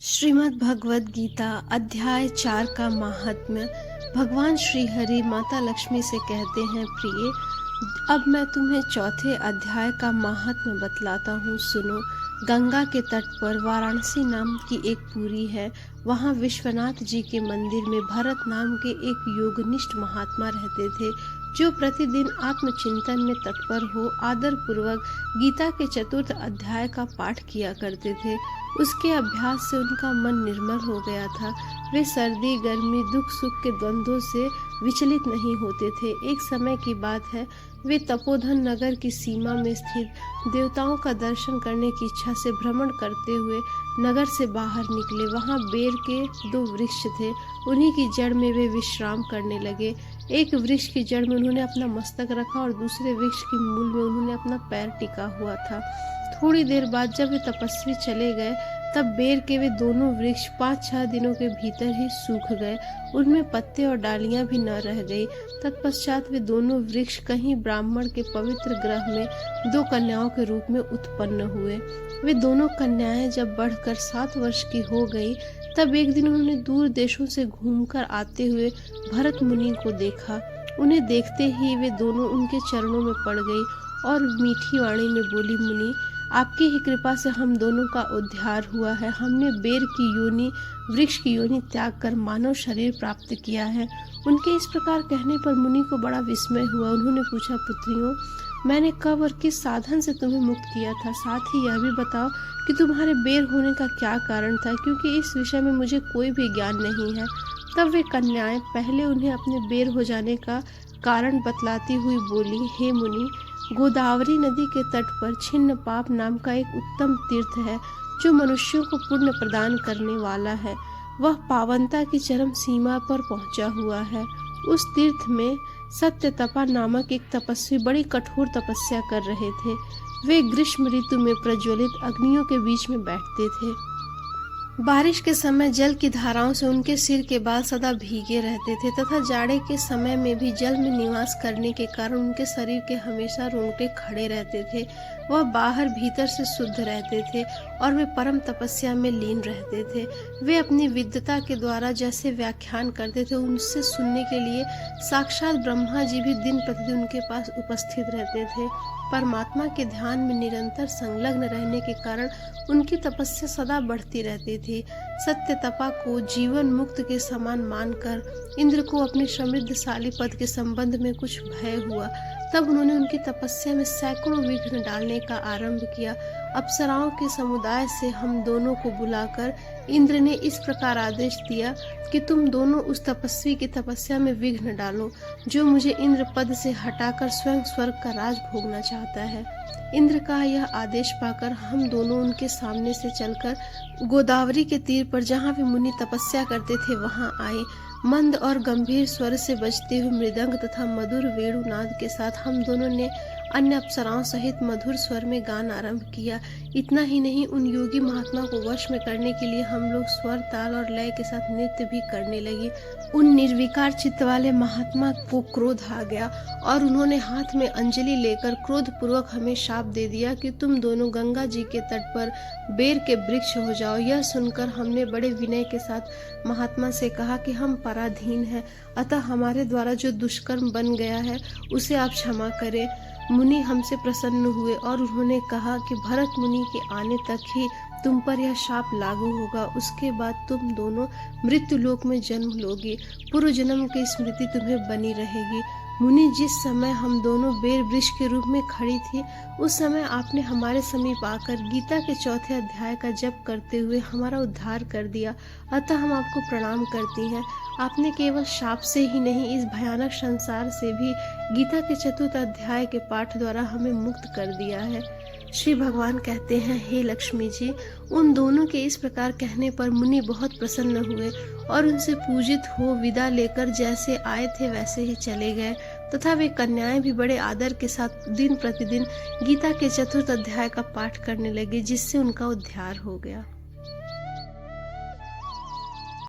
श्रीमद् भगवद गीता अध्याय 4 का महात्म्य। भगवान श्री हरि माता लक्ष्मी से कहते हैं, प्रिय, अब मैं तुम्हें चौथे अध्याय का महात्म्य बतलाता हूँ, सुनो। गंगा के तट पर वाराणसी नाम की एक पुरी है। वहाँ विश्वनाथ जी के मंदिर में भरत नाम के एक योगनिष्ठ महात्मा रहते थे, जो प्रतिदिन आत्मचिंतन में तत्पर हो आदर पूर्वक गीता के चतुर्थ अध्याय का पाठ किया करते थे। उसके अभ्यास से उनका मन निर्मल हो गया था। वे सर्दी गर्मी दुख सुख के द्वंद्वों से विचलित नहीं होते थे। एक समय की बात है, वे तपोधन नगर की सीमा में स्थित देवताओं का दर्शन करने की इच्छा से भ्रमण करते हुए नगर से बाहर निकले। वहां बेर के 2 वृक्ष थे, उन्हीं की जड़ में वे विश्राम करने लगे। एक वृक्ष की जड़ में उन्होंने अपना मस्तक रखा और दूसरे वृक्ष के मूल में उन्होंने अपना पैर टिका हुआ था। थोड़ी देर बाद जब वे तपस्वी चले गए, तब बेर के वे दोनों वृक्ष 5-6 दिनों के भीतर ही सूख गए। उनमें पत्ते और डालियां भी न रह गई। तत्पश्चात वे दोनों वृक्ष कहीं ब्राह्मण के पवित्र ग्रह में 2 कन्याओं के रूप में उत्पन्न हुए। वे दोनों कन्याएं जब बढ़कर 7 वर्ष की हो गई, तब एक दिन उन्होंने दूर देशों से घूमकर आते हुए भरत मुनि को देखा। उन्हें देखते ही वे दोनों उनके चरणों में पड़ गई और मीठी वाणी में बोली, मुनि, आपकी ही कृपा से हम दोनों का उद्धार हुआ है। हमने बेर की योनि, वृक्ष की योनि त्याग कर मानव शरीर प्राप्त किया है। उनके इस प्रकार कहने पर मुनि को बड़ा विस्मय हुआ। उन्होंने पूछा, पुत्रियों, मैंने कब और किस साधन से तुम्हें मुक्त किया था? साथ ही यह भी बताओ कि तुम्हारे बेर होने का क्या कारण था, क्योंकि इस विषय में मुझे कोई भी ज्ञान नहीं है। तब वे कन्याएं पहले उन्हें अपने बेर हो जाने का कारण बतलाती हुई बोली, हे मुनि, गोदावरी नदी के तट पर छिन्न पाप नाम का एक उत्तम तीर्थ है, जो मनुष्यों को पुण्य प्रदान करने वाला है। वह पावनता की चरम सीमा पर पहुंचा हुआ है। उस तीर्थ में सत्यतपा नामक एक तपस्वी बड़ी कठोर तपस्या कर रहे थे। वे ग्रीष्म ऋतु में प्रज्वलित अग्नियों के बीच में बैठते थे। बारिश के समय जल की धाराओं से उनके सिर के बाल सदा भीगे रहते थे तथा जाड़े के समय में भी जल में निवास करने के कारण उनके शरीर के हमेशा रोंगटे खड़े रहते थे। वह बाहर भीतर से शुद्ध रहते थे और वे परम तपस्या में लीन रहते थे। वे अपनी विद्वता के द्वारा जैसे व्याख्यान करते थे, उनसे सुनने के लिए साक्षात ब्रह्मा जी भी दिन प्रतिदिन उनके पास उपस्थित रहते थे। परमात्मा के ध्यान में निरंतर संलग्न रहने के कारण उनकी तपस्या सदा बढ़ती रहती थी। सत्य तपा को जीवन मुक्त के समान मानकर इंद्र को अपने समृद्धशाली पद के संबंध में कुछ भय हुआ। तब उन्होंने उनकी तपस्या में सैकड़ों विघ्न डालने का आरंभ किया। अप्सराओं के समुदाय से हम दोनों को बुलाकर इंद्र ने इस प्रकार आदेश दिया कि तुम दोनों उस तपस्वी की तपस्या में विघ्न डालो, जो मुझे इंद्र पद से हटाकर स्वयं स्वर्ग का राज भोगना चाहता है। इंद्र का यह आदेश पाकर हम दोनों उनके सामने से चलकर गोदावरी के तीर पर, जहाँ वे मुनि तपस्या करते थे, वहां आए। मंद और गंभीर स्वर से बजते हुए मृदंग तथा मधुर वेणुनाद के साथ हम दोनों ने अन्य अप्सराओं सहित मधुर स्वर में गान आरंभ किया। इतना ही नहीं, उन योगी महात्मा को वश में करने के लिए हम लोग स्वर, ताल और लय के साथ नृत्य भी करने लगे। उन निर्विकार चित्त वाले महात्मा को क्रोध आ गया और उन्होंने हाथ में अंजलि लेकर क्रोध पूर्वक हमें शाप दे दिया कि तुम दोनों गंगा जी के तट पर बेर के वृक्ष हो जाओ। यह सुनकर हमने बड़े विनय के साथ महात्मा से कहा कि हम पराधीन हैं, अतः हमारे द्वारा जो दुष्कर्म बन गया है उसे आप क्षमा करें। मुनि हमसे प्रसन्न हुए और उन्होंने कहा कि भरत मुनि के आने तक ही तुम पर यह शाप लागू होगा। उसके बाद तुम दोनों मृत्यु लोक में जन्म लोगे। पूर्व जन्म की स्मृति तुम्हें बनी रहेगी। मुनि, जिस समय हम दोनों बेर वृक्ष के रूप में खड़ी थी, उस समय आपने हमारे समीप आकर गीता के चौथे अध्याय का जप करते हुए हमारा उद्धार कर दिया, अतः हम आपको प्रणाम करती हैं। आपने केवल शाप से ही नहीं, इस भयानक संसार से भी गीता के चतुर्थ अध्याय के पाठ द्वारा हमें मुक्त कर दिया है। श्री भगवान कहते हैं, हे लक्ष्मी जी, उन दोनों के इस प्रकार कहने पर मुनि बहुत प्रसन्न हुए और उनसे पूजित हो विदा लेकर जैसे आए थे वैसे ही चले गए तथा वे कन्याएं भी बड़े आदर के साथ दिन प्रतिदिन गीता के चतुर्थ अध्याय का पाठ करने लगी, जिससे उनका उद्धार हो गया।